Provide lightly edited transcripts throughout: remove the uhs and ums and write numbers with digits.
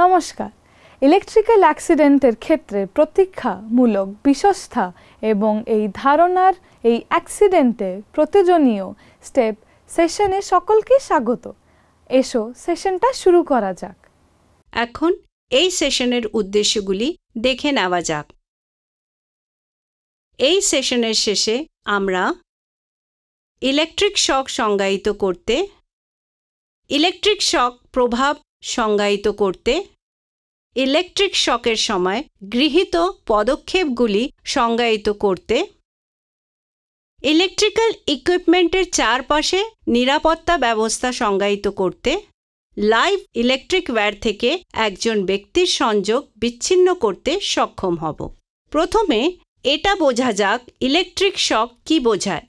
নমস্কার। ইলেকট্রিক্যাল অ্যাক্সিডেন্টের ক্ষেত্রে প্রতীক্ষামূলক বিশ্বস্থা এবং এই ধারণার এই অ্যাক্সিডেন্টে প্রয়োজনীয় স্টেপ সেশনে সকলকে স্বাগত। এসো সেশনটা শুরু করা যাক। এখন এই সেশনের উদ্দেশ্যগুলি দেখে নেওয়া যাক। এই সেশনের শেষে আমরা ইলেকট্রিক শক সংজ্ঞায়িত করতে, ইলেকট্রিক শক প্রভাব সংজ্ঞায়িত করতে, ইলেকট্রিক শকের সময় গৃহীত পদক্ষেপগুলি সংজ্ঞায়িত করতে, ইলেকট্রিক্যাল ইকুইপমেন্টের চারপাশে নিরাপত্তা ব্যবস্থা সংজ্ঞায়িত করতে, লাইভ ইলেকট্রিক ওয়্যার থেকে একজন ব্যক্তির সংযোগ বিচ্ছিন্ন করতে সক্ষম হব। প্রথমে এটা বোঝা যাক ইলেকট্রিক শক কী বোঝায়।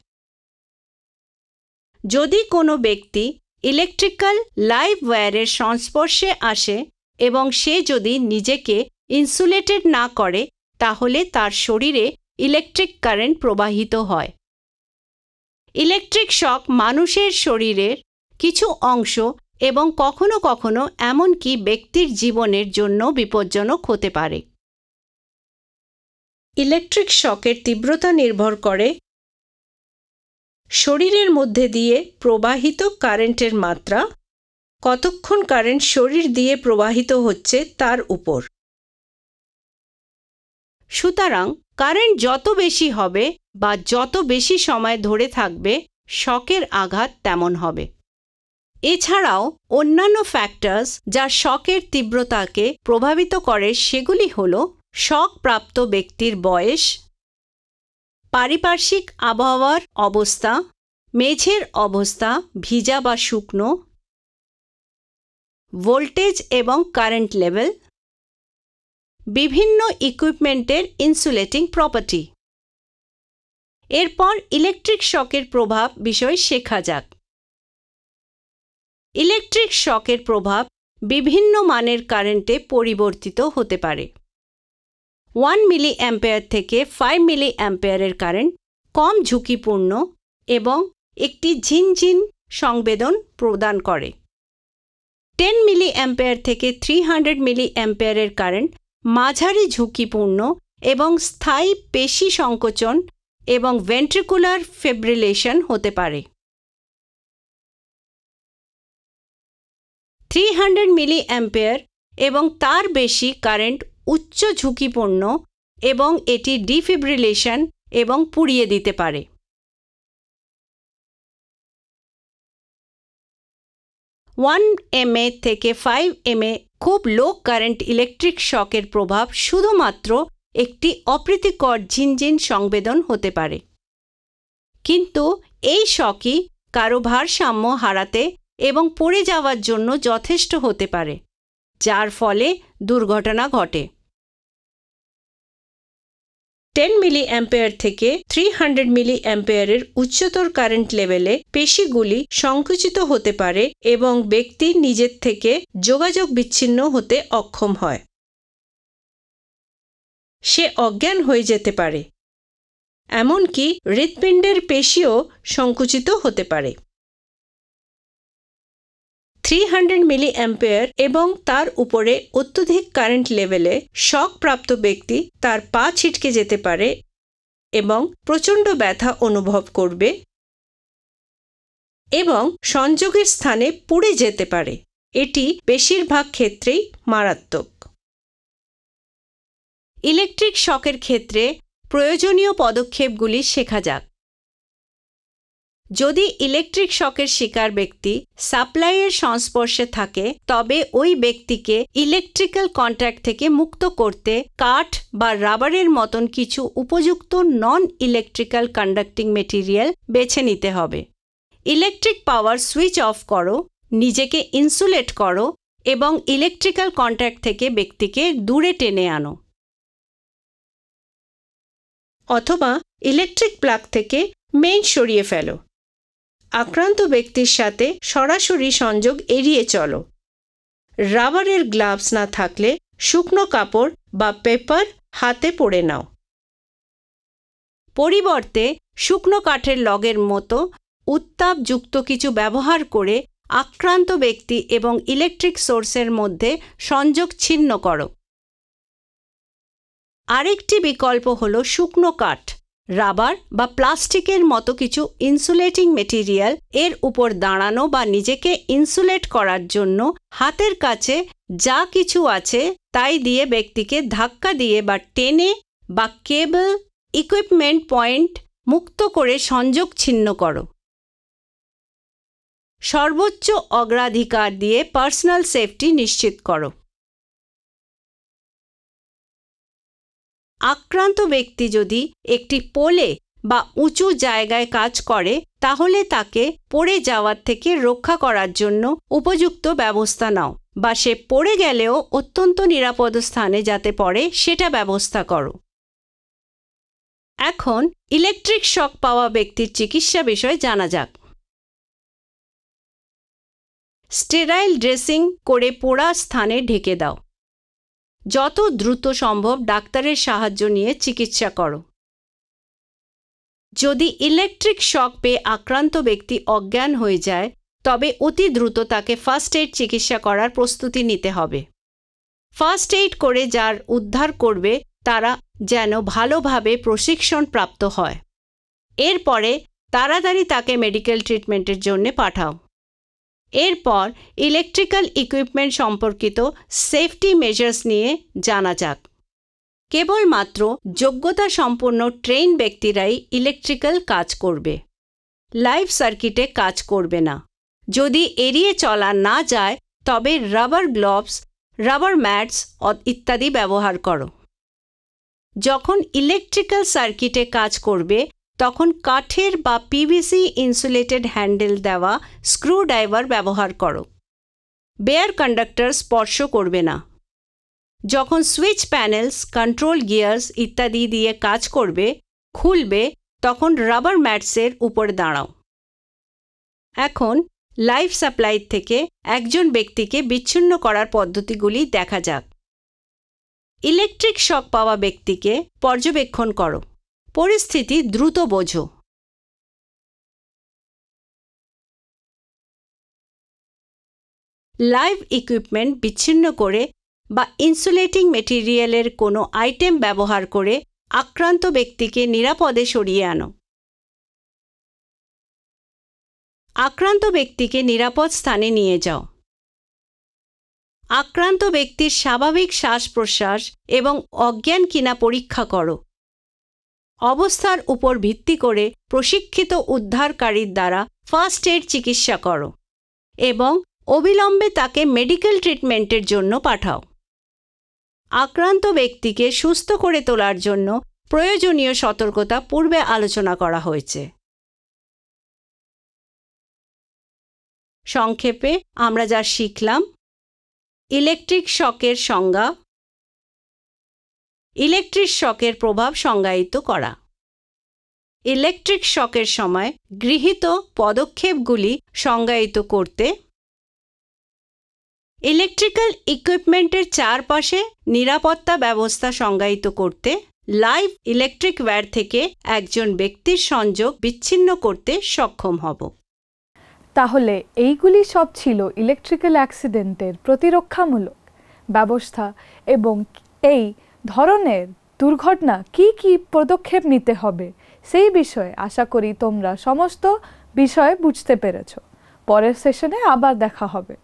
যদি কোনো ব্যক্তি ইলেকট্রিক্যাল লাইভ ওয়্যারের সংস্পর্শে আসে এবং সে যদি নিজেকে ইনসুলেটেড না করে, তাহলে তার শরীরে ইলেকট্রিক কারেন্ট প্রবাহিত হয়। ইলেকট্রিক শক মানুষের শরীরের কিছু অংশ এবং কখনো কখনো এমনকি ব্যক্তির জীবনের জন্য বিপজ্জনক হতে পারে। ইলেকট্রিক শকের তীব্রতা নির্ভর করে শরীরের মধ্যে দিয়ে প্রবাহিত কারেন্টের মাত্রা, কতক্ষণ কারেন্ট শরীর দিয়ে প্রবাহিত হচ্ছে তার উপর। সুতরাং কারেন্ট যত বেশি হবে বা যত বেশি সময় ধরে থাকবে, শকের আঘাত তেমন হবে। এছাড়াও অন্যান্য ফ্যাক্টরস যা শকের তীব্রতাকে প্রভাবিত করে সেগুলি হল শকপ্রাপ্ত ব্যক্তির বয়স, পারিপার্শ্বিক আবহাওয়ার অবস্থা, মেঝের অবস্থা ভিজা বা শুকনো, ভোল্টেজ এবং কারেন্ট লেভেল, বিভিন্ন ইকুইপমেন্টের ইনসুলেটিং প্রপার্টি। এরপর ইলেকট্রিক শকের প্রভাব বিষয় শেখা যাক। ইলেকট্রিক শকের প্রভাব বিভিন্ন মানের কারেন্টে পরিবর্তিত হতে পারে। 1 মিলি অ্যাম্পিয়ার থেকে 5 মিলি অ্যাম্পিয়ারের কারেন্ট কম ঝুঁকিপূর্ণ এবং একটি ঝিনঝিন সংবেদন প্রদান করে। 10 মিলি অ্যাম্পিয়ার থেকে 300 মিলি অ্যাম্পিয়ারের কারেন্ট মাঝারি ঝুঁকিপূর্ণ এবং স্থায়ী পেশি সংকোচন এবং ভেন্ট্রিকুলার ফিব্রিলেশন হতে পারে। 300 মিলি অ্যাম্পিয়ার এবং তার বেশি কারেন্ট উচ্চ ঝুঁকিপূর্ণ এবং এটি ডিফিব্রিলেশন এবং পুড়িয়ে দিতে পারে। 1 mA থেকে 5 mA খুব লো কারেন্ট ইলেকট্রিক শকের প্রভাব শুধুমাত্র একটি অপ্রীতিকর ঝিনঝিন সংবেদন হতে পারে। কিন্তু এই শকই কারো ভারসাম্য হারাতে এবং পড়ে যাওয়ার জন্য যথেষ্ট হতে পারে, যার ফলে দুর্ঘটনা ঘটে। 10 মিলি অ্যাম্পিয়ার থেকে 300 মিলি অ্যাম্পিয়ারের উচ্চতর কারেন্ট লেভেলে পেশিগুলি সংকুচিত হতে পারে এবং ব্যক্তি নিজের থেকে যোগাযোগ বিচ্ছিন্ন হতে অক্ষম হয়। সে অজ্ঞান হয়ে যেতে পারে, এমনকি হৃৎপিণ্ডের পেশিও সংকুচিত হতে পারে। 300 মিলি অ্যাম্পিয়ার এবং তার উপরে অত্যধিক কারেন্ট লেভেলে শকপ্রাপ্ত ব্যক্তি তার পা ছিটকে যেতে পারে এবং প্রচণ্ড ব্যথা অনুভব করবে এবং সংযোগের স্থানে পুড়ে যেতে পারে। এটি বেশিরভাগ ক্ষেত্রেই মারাত্মক। ইলেকট্রিক শকের ক্ষেত্রে প্রয়োজনীয় পদক্ষেপগুলি শেখা যাক। যদি ইলেকট্রিক শকের শিকার ব্যক্তি সাপ্লাইয়ের সংস্পর্শে থাকে, তবে ওই ব্যক্তিকে ইলেকট্রিক্যাল কন্ট্যাক্ট থেকে মুক্ত করতে কাঠ বা রাবারের মতন কিছু উপযুক্ত নন ইলেকট্রিক্যাল কন্ডাক্টিং মেটেরিয়াল বেছে নিতে হবে। ইলেকট্রিক পাওয়ার সুইচ অফ করো, নিজেকে ইনসুলেট করো এবং ইলেকট্রিক্যাল কন্ট্যাক্ট থেকে ব্যক্তিকে দূরে টেনে আনো। অথবা ইলেকট্রিক প্লাগ থেকে মেইন সরিয়ে ফেলো। আক্রান্ত ব্যক্তির সাথে সরাসরি সংযোগ এড়িয়ে চলো। রাবারের গ্লাভস না থাকলে শুকনো কাপড় বা পেপার হাতে পরে নাও। পরিবর্তে শুকনো কাঠের লগের মতো উত্তাপযুক্ত কিছু ব্যবহার করে আক্রান্ত ব্যক্তি এবং ইলেকট্রিক সোর্সের মধ্যে সংযোগ ছিন্ন করো। আরেকটি বিকল্প হল শুকনো কাঠ, রাবার বা প্লাস্টিকের মতো কিছু ইনসুলেটিং মেটেরিয়াল এর উপর দাঁড়ানো বা নিজেকে ইনসুলেট করার জন্য হাতের কাছে যা কিছু আছে তাই দিয়ে ব্যক্তিকে ধাক্কা দিয়ে বা টেনে বা কেবল ইকুইপমেন্ট পয়েন্ট মুক্ত করে সংযোগ ছিন্ন করো। সর্বোচ্চ অগ্রাধিকার দিয়ে পার্সোনাল সেফটি নিশ্চিত করো। আক্রান্ত ব্যক্তি যদি একটি পোলে বা উঁচু জায়গায় কাজ করে তাহলে তাকে পড়ে যাওয়ার থেকে রক্ষা করার জন্য উপযুক্ত ব্যবস্থা নাও, বা সে পড়ে গেলেও অত্যন্ত নিরাপদ স্থানে যাতে পড়ে সেটা ব্যবস্থা করো। এখন ইলেকট্রিক শক পাওয়া ব্যক্তির চিকিৎসা বিষয়ে জানা যাক। স্টেরাইল ড্রেসিং করে পোড়া স্থানে ঢেকে দাও। যত দ্রুত সম্ভব ডাক্তারের সাহায্য নিয়ে চিকিৎসা করো। যদি ইলেকট্রিক শক পেয়ে আক্রান্ত ব্যক্তি অজ্ঞান হয়ে যায় তবে অতি দ্রুত তাকে ফার্স্ট এইড চিকিৎসা করার প্রস্তুতি নিতে হবে। ফার্স্ট এইড করে যার উদ্ধার করবে তারা যেন ভালোভাবে প্রশিক্ষণ প্রাপ্ত হয়। এরপরে তাড়াতাড়ি তাকে মেডিকেল ট্রিটমেন্টের জন্য পাঠাও। এরপর ইলেকট্রিক্যাল ইকুইপমেন্ট সম্পর্কিত সেফটি মেজার্স নিয়ে জানা যাক। কেবলমাত্র যোগ্যতা সম্পন্ন ট্রেন ব্যক্তিরাই ইলেকট্রিক্যাল কাজ করবে। লাইভ সার্কিটে কাজ করবে না। যদি এড়িয়ে চলা না যায় তবে রাবার গ্লোভস, রাবার ম্যাটস ইত্যাদি ব্যবহার করো। যখন ইলেকট্রিক্যাল সার্কিটে কাজ করবে তখন কাঠের বা পিভিসি ইনসুলেটেড হ্যান্ডেল দেওয়া স্ক্রুড্রাইভার ব্যবহার করো। বেয়ার কন্ডাক্টর স্পর্শ করবে না। যখন সুইচ প্যানেলস, কন্ট্রোল গিয়ার্স ইত্যাদি দিয়ে কাজ করবে খুলবে তখন রাবার ম্যাটসের উপর দাঁড়াও। এখন লাইফ সাপ্লাই থেকে একজন ব্যক্তিকে বিচ্ছিন্ন করার পদ্ধতিগুলি দেখা যাক। ইলেকট্রিক শক পাওয়া ব্যক্তিকে পর্যবেক্ষণ করো। পরিস্থিতি দ্রুত বোঝো। লাইভ ইকুইপমেন্ট বিচ্ছিন্ন করে বা ইনসুলেটিং মেটেরিয়ালের কোনো আইটেম ব্যবহার করে আক্রান্ত ব্যক্তিকে নিরাপদে সরিয়ে আনো। আক্রান্ত ব্যক্তিকে নিরাপদ স্থানে নিয়ে যাও। আক্রান্ত ব্যক্তির স্বাভাবিক শ্বাস প্রশ্বাস এবং অজ্ঞান কিনা পরীক্ষা করো। অবস্থার উপর ভিত্তি করে প্রশিক্ষিত উদ্ধারকারীর দ্বারা ফার্স্ট এইড চিকিৎসা করো এবং অবিলম্বে তাকে মেডিকেল ট্রিটমেন্টের জন্য পাঠাও। আক্রান্ত ব্যক্তিকে সুস্থ করে তোলার জন্য প্রয়োজনীয় সতর্কতা পূর্বে আলোচনা করা হয়েছে। সংক্ষেপে আমরা যা শিখলাম: ইলেকট্রিক শকের সংজ্ঞা, ইলেকট্রিক শকের প্রভাব সংজ্ঞায়িত করা, ইলেকট্রিক শকের সময় গৃহীত পদক্ষেপগুলি সংজ্ঞায়িত করতে, ইলেকট্রিক্যাল ইকুইপমেন্টের চারপাশে নিরাপত্তা ব্যবস্থা সংজ্ঞায়িত করতে, লাইভ ইলেকট্রিক ওয়্যার থেকে একজন ব্যক্তির সংযোগ বিচ্ছিন্ন করতে সক্ষম হব। তাহলে এইগুলি সব ছিল ইলেকট্রিক্যাল অ্যাক্সিডেন্টের প্রতিরক্ষামূলক ব্যবস্থা এবং এই ধরনের দুর্ঘটনা কি কি পদক্ষেপ নিতে হবে সেই বিষয়ে আশা করি তোমরা সমস্ত বিষয় বুঝতে পেরেছ। পরের সেশনে আবার দেখা হবে।